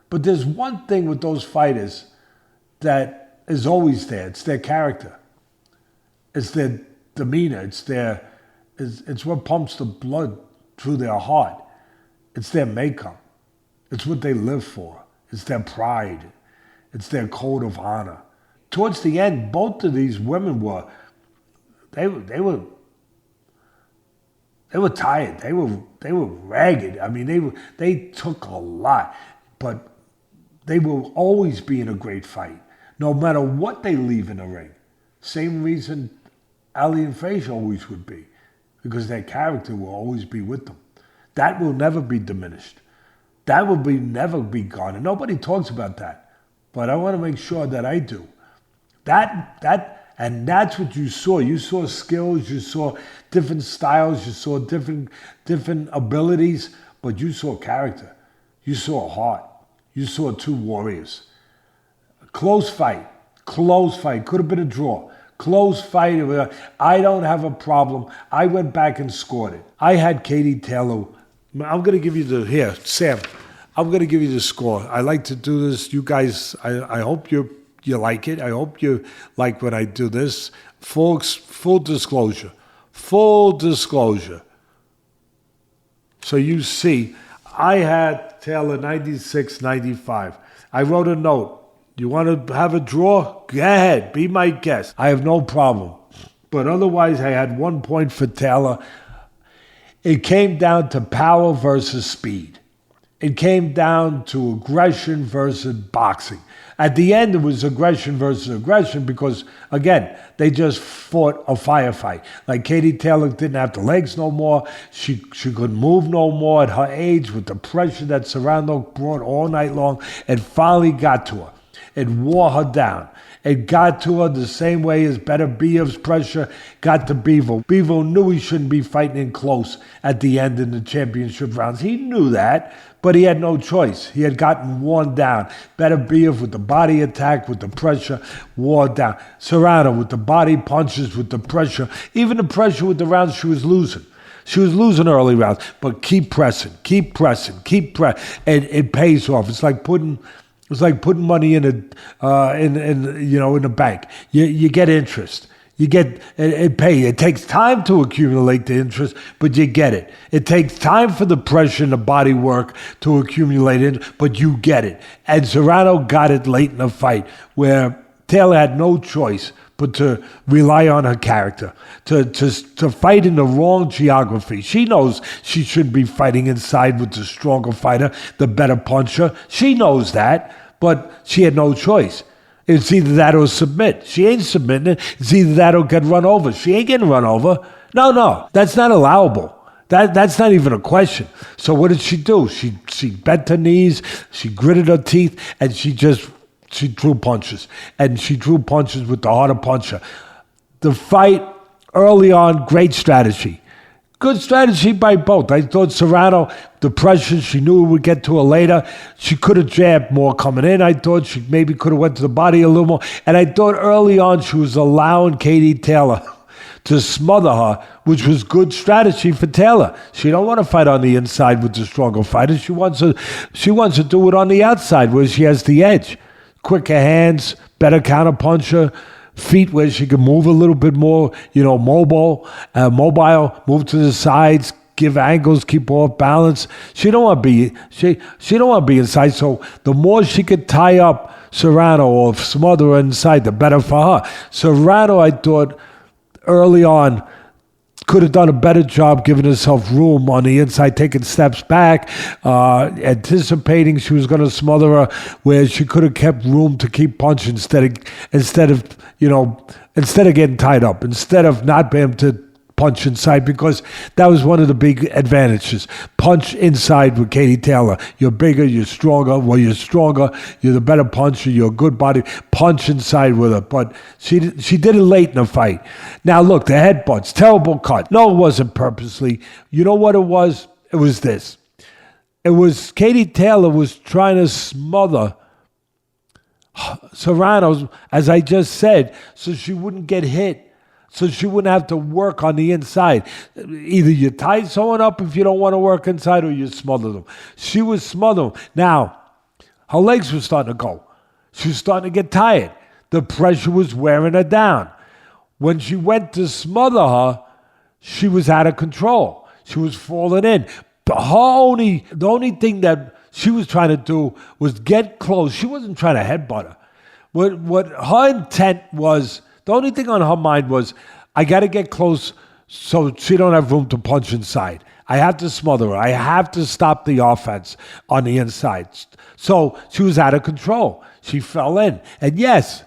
But there's one thing with those fighters that is always there. It's their character. It's their demeanor. It's what pumps the blood through their heart. It's their makeup. It's what they live for. It's their pride. It's their code of honor. Towards the end, both of these women were tired. They were ragged. I mean, they took a lot, but they will always be in a great fight, no matter what they leave in the ring. Same reason Ali and Frazier always would be, because their character will always be with them. That will never be diminished. That will never be gone, and nobody talks about that. But I want to make sure that I do. And that's what you saw. You saw skills, you saw different styles, you saw different abilities, but you saw character. You saw heart. You saw two warriors. Close fight. Could have been a draw. Close fight. I don't have a problem. I went back and scored it. I had Katie Taylor. I'm going to give you here, Sam. I'm going to give you the score. I like to do this. You guys, I hope you like it. I hope you like when I do this. Full disclosure. Full disclosure. So you see, I had Taylor 96-95. I wrote a note. You want to have a draw? Go ahead. Be my guest. I have no problem. But otherwise, I had 1 point for Taylor. It came down to power versus speed. It came down to aggression versus boxing. At the end, it was aggression versus aggression because, again, they just fought a firefight. Like Katie Taylor didn't have the legs no more. She couldn't move no more at her age with the pressure that Serrano brought all night long. It finally got to her. It wore her down. It got to her the same way as Beterbiev's pressure got to Bivol. Bivol knew he shouldn't be fighting in close at the end in the championship rounds. He knew that, but he had no choice. He had gotten worn down. Beterbiev with the body attack, with the pressure, wore down. Serrano with the body punches, with the pressure. Even the pressure with the rounds she was losing. She was losing early rounds, but keep pressing. And it pays off. It's like putting money in a bank. You get interest. You get it pay. It takes time to accumulate the interest, but you get it. It takes time for the pressure and the body work to accumulate it, but you get it. And Serrano got it late in the fight, where Taylor had no choice but to rely on her character, to fight in the wrong geography. She knows she should be fighting inside with the stronger fighter, the better puncher. She knows that, but she had no choice. It's either that or submit. She ain't submitting. It's either that or get run over. She ain't getting run over. No, that's not allowable. That's not even a question. So what did she do? She bent her knees, she gritted her teeth, and she drew punches. And she drew punches with the harder puncher. The fight early on, great strategy. Good strategy by both. I thought Serrano, the pressure, she knew it would get to her later. She could have jabbed more coming in. I thought she maybe could have went to the body a little more. And I thought early on she was allowing Katie Taylor to smother her, which was good strategy for Taylor. She don't want to fight on the inside with the stronger fighter. She wants to do it on the outside where she has the edge. Quicker hands, better counterpuncher, feet where she can move a little bit more, mobile, move to the sides, give angles, keep off balance. She don't want to be inside. So the more she could tie up Serrano or smother her inside, the better for her. Serrano, I thought early on, could have done a better job giving herself room on the inside, taking steps back, anticipating she was going to smother her, where she could have kept room to keep punching instead of getting tied up, instead of not being able to punch inside, because that was one of the big advantages. Punch inside with Katie Taylor. You're bigger, you're stronger. Well, you're stronger, you're the better puncher, you're a good body. Punch inside with her. But she did it late in the fight. Now look, the headbutts, terrible cut. No, it wasn't purposely. You know what it was? It was this. It was Katie Taylor was trying to smother Serrano, as I just said, so she wouldn't get hit. So she wouldn't have to work on the inside. Either you tie someone up if you don't want to work inside, or you smother them. She was smothering. Now, Her legs were starting to go. She was starting to get tired. The pressure was wearing her down. When she went to smother her, she was out of control. She was falling in. The only thing that she was trying to do was get close. She wasn't trying to headbutt her. What her intent was, the only thing on her mind was, I got to get close so she don't have room to punch inside. I have to smother her. I have to stop the offense on the inside. So she was out of control. She fell in. And yes,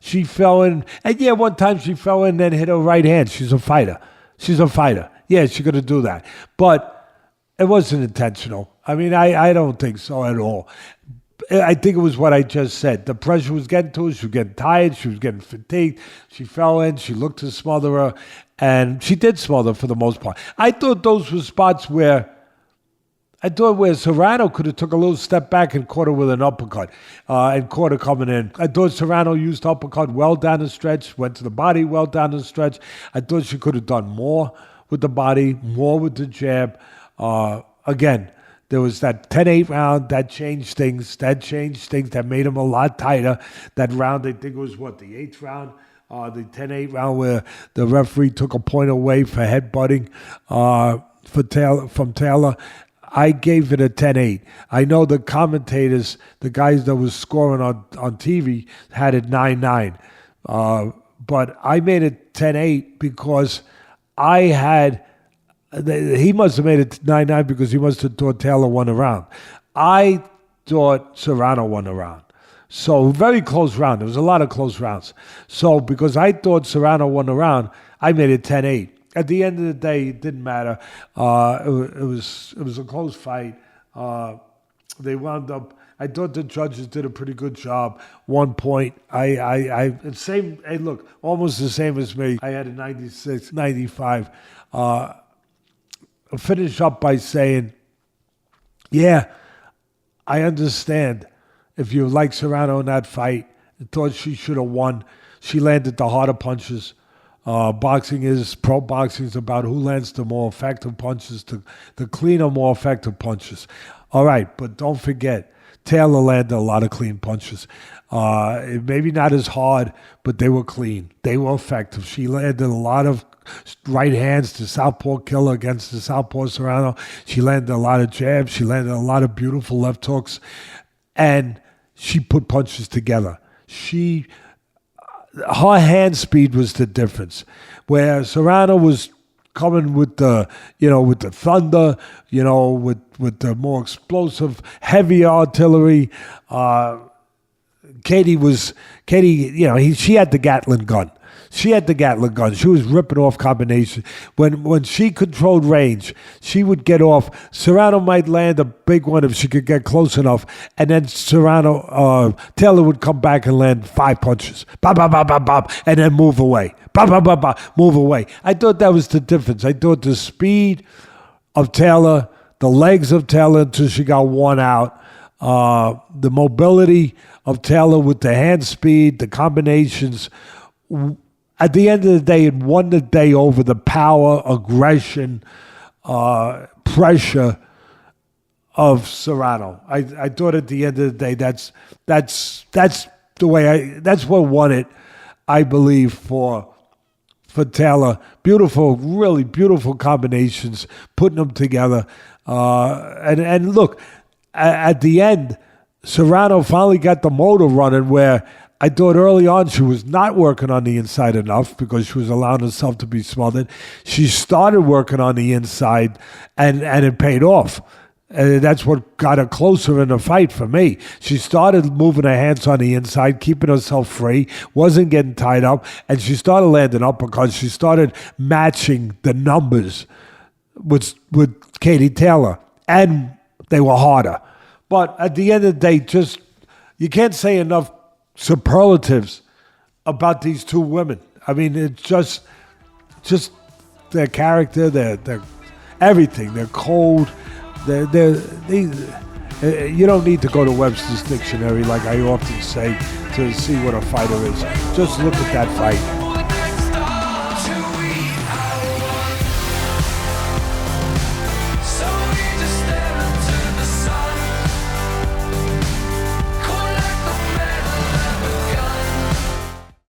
she fell in. And yeah, one time she fell in and then hit her right hand. She's a fighter. Yeah, she's going to do that. But it wasn't intentional. I mean, I don't think so at all. I think it was what I just said. The pressure was getting to her. She was getting tired. She was getting fatigued. She fell in. She looked to smother her. And she did smother for the most part. I thought those were spots where Serrano could have took a little step back and caught her with an uppercut and caught her coming in. I thought Serrano used uppercut well down the stretch, went to the body well down the stretch. I thought she could have done more with the body, more with the jab. Again, there was that 10-8 round that changed things. That made them a lot tighter. That round, I think it was the 8th round? The 10-8 round where the referee took a point away for headbutting from Taylor. I gave it a 10-8. I know the commentators, the guys that was scoring on TV, had it 9-9. But I made it 10-8 because he must have made it 9-9 because he must have thought Taylor won a round. I thought Serrano won a round. So very close round. There was a lot of close rounds. So because I thought Serrano won a round, I made it 10-8. At the end of the day, it didn't matter. It was a close fight. They wound up. I thought the judges did a pretty good job. 1 point. Same. Hey, look, almost the same as me. I had a 96, 95. I'll finish up by saying, yeah, I understand. If you like Serrano in that fight, I thought she should have won. She landed the harder punches. Pro boxing is about who lands the more effective punches, the cleaner, more effective punches. All right, but don't forget, Taylor landed a lot of clean punches. Maybe not as hard, but they were clean. They were effective. She landed a lot of right hands to southpaw killer against the southpaw Serrano. She landed a lot of jabs. She landed a lot of beautiful left hooks. And she put punches together. Her hand speed was the difference. Where Serrano was coming with the thunder, with the more explosive, heavier artillery. Katie, she had the Gatling gun. She was ripping off combinations. When she controlled range, she would get off. Serrano might land a big one if she could get close enough, and then Taylor would come back and land 5 punches. Bop, bop, bop, bop, bop, and then move away. Bop, bop, bop, bop, move away. I thought that was the difference. I thought the speed of Taylor, the legs of Taylor until she got worn out, the mobility of Taylor with the hand speed, the combinations. At the end of the day, it won the day over the power, aggression, pressure of Serrano. I thought at the end of the day, that's the way that's what won it. I believe for Taylor, really beautiful combinations, putting them together, and look, at the end, Serrano finally got the motor running where. I thought early on she was not working on the inside enough because she was allowing herself to be smothered. She started working on the inside, and it paid off. And that's what got her closer in the fight for me. She started moving her hands on the inside, keeping herself free, wasn't getting tied up, and she started landing uppercuts. She started matching the numbers with Katie Taylor, and they were harder. But at the end of the day, you can't say enough superlatives about these two women. I mean, it's just their character, their everything. They're cold. You don't need to go to Webster's Dictionary, like I often say, to see what a fighter is. Just look at that fight.